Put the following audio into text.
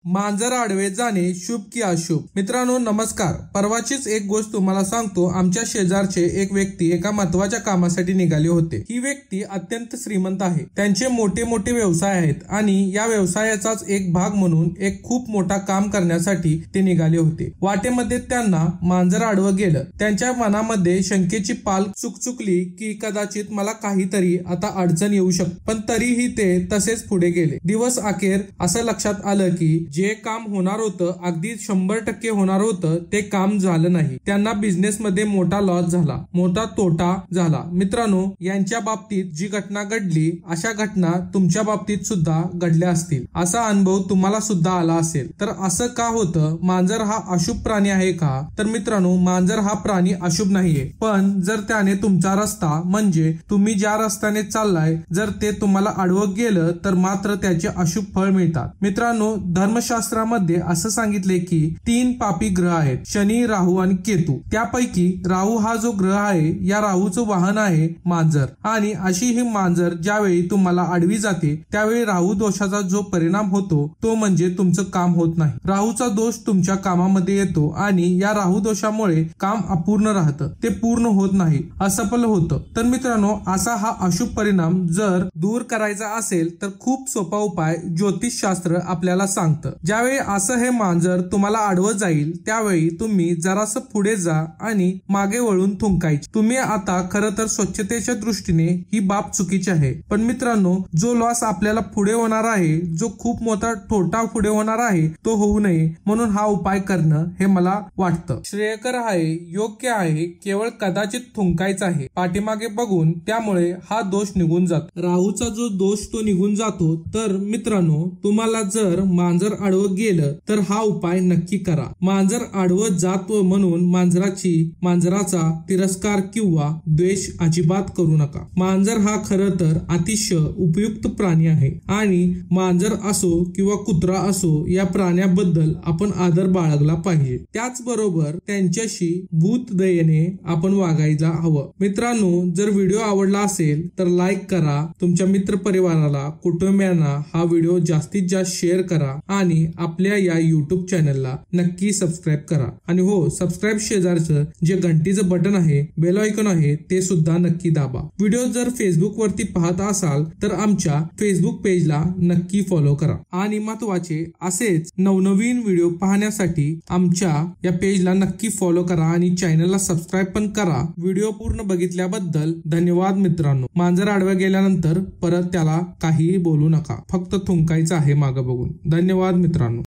मांजर आडवे जाणे शुभ की अशुभ? मित्रांनो नमस्कार. परवाचीच एक गोष्ट तुम्हाला सांगतो. आमच्या शेजारचे एक व्यक्ती एका महत्वाच्या कामासाठी निघाले होते. ही व्यक्ती अत्यंत श्रीमंत आहे. त्यांचे मोठे मोठे व्यवसाय आहेत आणि या व्यवसायाचाच एक भाग म्हणून एक खूप मोठा काम करण्यासाठी ते निघाले होते. वाटेमध्ये त्यांना मांजर आडवं गेलं. त्यांच्या मनामध्ये शंकेची पाल चुकचुकली की कदाचित मला काहीतरी आता अडचण येऊ शकते. पण तरीही ते तसेच पुढे गेले. दिवस अखेर असं लक्षात आलं की जे काम होणार होतं, अगदी 100% होणार होतं, ते काम झालं नाही. त्यांना बिझनेस मध्ये मोठा लॉस झाला, मोठा तोटा झाला. मित्रांनो, यांच्या बाबतीत जी घटना घडली, अशा घटना तुमच्या बाबतीत सुद्धा घडल्या असतील. असा अनुभव तुम्हाला सुद्धा आला असेल. तर असं का होतं? मांजर हा अशुभ प्राणी आहे का? तर मित्रांनो, मांजर हा प्राणी अशुभ नाहीये. पण जर त्याने तुमचा रस्ता, म्हणजे तुम्ही ज्या रस्त्याने चाललाय, जर ते तुम्हाला आडवं गेलं तर मात्र त्याचे अशुभ फळ मिळतात. मित्रांनो, धर्मशास्त्रामध्ये असं सांगितले की 3 पापी ग्रह आहेत, शनी, राहू आणि केतू. त्यापैकी राहू हा जो ग्रह आहे, या राहूचं वाहन आहे मांजर. आणि अशी ही मांजर ज्यावेळी तुम्हाला आडवी जाते त्यावेळी राहू दोषाचा जो परिणाम होतो तो म्हणजे तुमचं काम होत नाही. राहूचा दोष तुमच्या कामामध्ये येतो आणि या राहू दोषामुळे काम अपूर्ण राहतं, ते पूर्ण होत नाही, असफल होतं. तर मित्रांनो, असा हा अशुभ परिणाम जर दूर करायचा असेल तर खूप सोपा उपाय ज्योतिषशास्त्र आपल्याला सांगतं. ज्यावेळी असं हे मांजर तुम्हाला आडवं जाईल त्यावेळी तुम्ही जरासं पुढे जा आणि मागे वळून थुंकायचे. तुम्ही आता खरं तर स्वच्छतेच्या दृष्टीने ही बाब चुकीची आहे. पण मित्रांनो, जो लॉस आपल्याला पुढे होणार आहे, जो खूप मोठा तोटा पुढे होणार आहे, तो होऊ नये म्हणून हा उपाय करणं हे मला वाटतं श्रेयकर आहे, योग्य आहे. केवळ कदाचित थुंकायचं आहे पाठीमागे बघून, त्यामुळे हा दोष निघून जातो. राहूचा जो दोष तो निघून जातो. तर मित्रांनो, तुम्हाला जर मांजर आडवं गेलं तर हा उपाय नक्की करा. मांजर आडवं जात म्हणून मांजराचा तिरस्कार किंवा द्वेष अजिबात करू नका. मांजर हा खरं तर अतिशय उपयुक्त प्राणी आहे आणि मांजर असो किंवा कुत्रा असो, या प्राण्याबद्दल आपण आदर बाळगला पाहिजे. त्याचबरोबर त्यांच्याशी भूतदयेने आपण वागायला हवं. मित्रांनो, जर व्हिडिओ आवडला असेल तर लाईक करा. तुमच्या मित्र परिवाराला, कुटुंबियांना हा व्हिडिओ जास्तीत जास्त शेअर करा आणि आपल्या या युट्यूब चॅनलला नक्की सबस्क्राईब करा. आणि हो, सबस्क्राईब शेजारचं जे घंटीचं बटन आहे, बेल आयकॉन आहे, ते सुद्धा नक्की दाबा. व्हिडिओ जर फेसबुक वरती पाहत असाल तर आमच्या फेसबुक पेजला नक्की फॉलो करा. आणि महत्वाचे असेच नवनवीन व्हिडिओ पाहण्यासाठी आमच्या या पेजला नक्की फॉलो करा आणि चॅनलला सबस्क्राईब पण करा. व्हिडिओ पूर्ण बघितल्याबद्दल धन्यवाद मित्रांनो. मांजर आडव्या गेल्यानंतर परत त्याला काहीही बोलू नका, फक्त थुंकायचं आहे मागं बघून. धन्यवाद मित्रांनो.